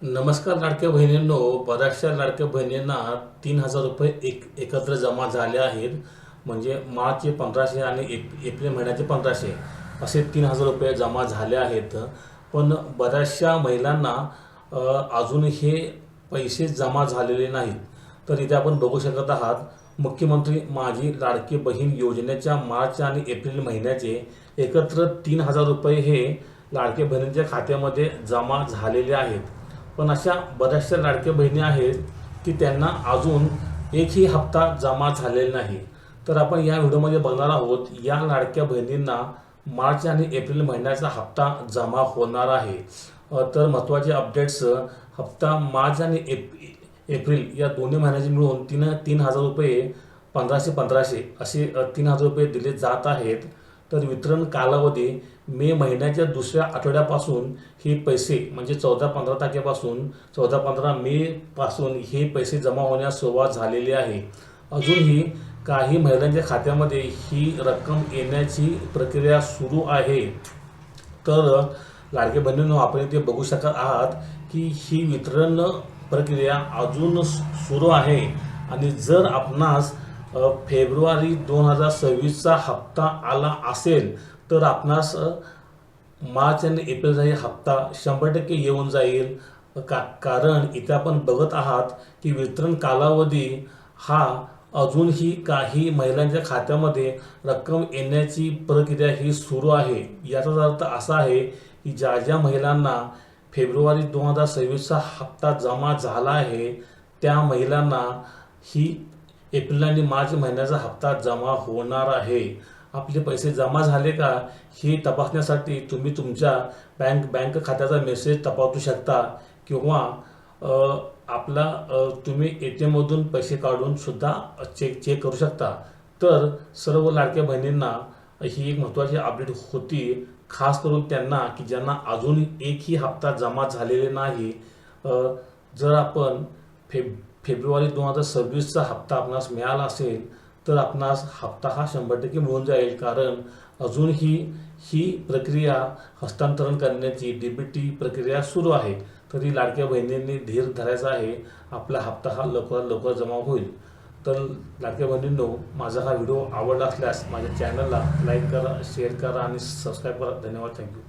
नमस्कार लाडक्या बहिणींनो. बऱ्याचशा लाडक्या बहिणींना 3,000 रुपये एकत्र जमा झाले आहेत. म्हणजे मार्चचे 1,500 आणि एप्रिल महिन्याचे 1,500 असे 3,000 रुपये जमा झाले आहेत. पण बऱ्याचशा महिलांना अजून हे पैसे जमा झालेले नाहीत. तर इथे आपण बघू शकत आहात, मुख्यमंत्री माझी लाडकी बहीण योजनेच्या मार्च आणि एप्रिल महिन्याचे एकत्र 3,000 रुपये हे लाडक्या बहिणींच्या खात्यामध्ये जमा झालेले आहेत. पण अशा बऱ्याचशा लाडक्या बहिणी आहेत की त्यांना अजून एकही हप्ता जमा झालेला नाही. तर आपण या व्हिडिओमध्ये बघणार आहोत या लाडक्या बहिणींना मार्च आणि एप्रिल महिन्याचा हप्ता जमा होणार आहे. तर महत्त्वाचे अपडेट्स, हप्ता मार्च आणि एप्रिल या दोन्ही महिन्याचे मिळून 3,000 रुपये 1,500 असे 3,000 रुपये दिले जात आहेत. तर वितरण कालावधी मे महिन्याच्या दुसऱ्या आठवड्यापासून हे पैसे म्हणजे 14-15 तारखेपासून 14-15 मे पासून हे पैसे जमा होण्यास सुरुवात झालेली आहे. अजूनही काही महिलांच्या खात्यामध्ये ही रक्कम येण्याची प्रक्रिया सुरू आहे. तर लाडके बहिणींनो, आपण इथे बघू शकत आहात की ही वितरण प्रक्रिया अजून सुरू आहे. आणि जर आपणास फेब्रुवारी 2026चा हप्ता आला असेल तर आपणास मार्च आणि एप्रिलचा हप्ता 100% येऊन जाईल. कारण इथे आपण बघत आहात की वितरण कालावधी हा अजूनही काही महिलांच्या खात्यामध्ये रक्कम येण्याची प्रक्रिया ही सुरू आहे. याचा अर्थ असा आहे की ज्या ज्या महिलांना फेब्रुवारी 2026चा हप्ता जमा झाला आहे त्या महिलांना ही एप्रिल आणि मार्च महिन्याचा हप्ता जमा होणार आहे. आपले पैसे जमा झाले का हे तपासण्यासाठी तुम्ही तुमच्या बँक खात्याचा मेसेज तपासू शकता किंवा आपला तुम्ही ATM मधून पैसे काढून सुद्धा चेक करू शकता. तर सर्व लाडक्या बहिणींना ही एक महत्त्वाची अपडेट होती, खास करून त्यांना की ज्यांना अजून एकही हप्ता जमा झालेले नाही. जर आपण फेब्रुवारी 2026चा हप्ता आपणास मिळाला असेल तर आपणास हप्ता हा 100% मिळून जाईल. कारण अजूनही ही प्रक्रिया हस्तांतरण करण्याची DBT प्रक्रिया सुरू आहे. तरी लाडक्या बहिणींनी धीर धरायचा आहे. आपला हप्ता हा लवकरात लवकर जमा होईल. तर लाडक्या बहिणींनो, माझा हा व्हिडिओ आवडला असल्यास माझ्या चॅनलला लाईक करा, शेअर करा आणि सबस्क्राईब करा. धन्यवाद. थँक्यू.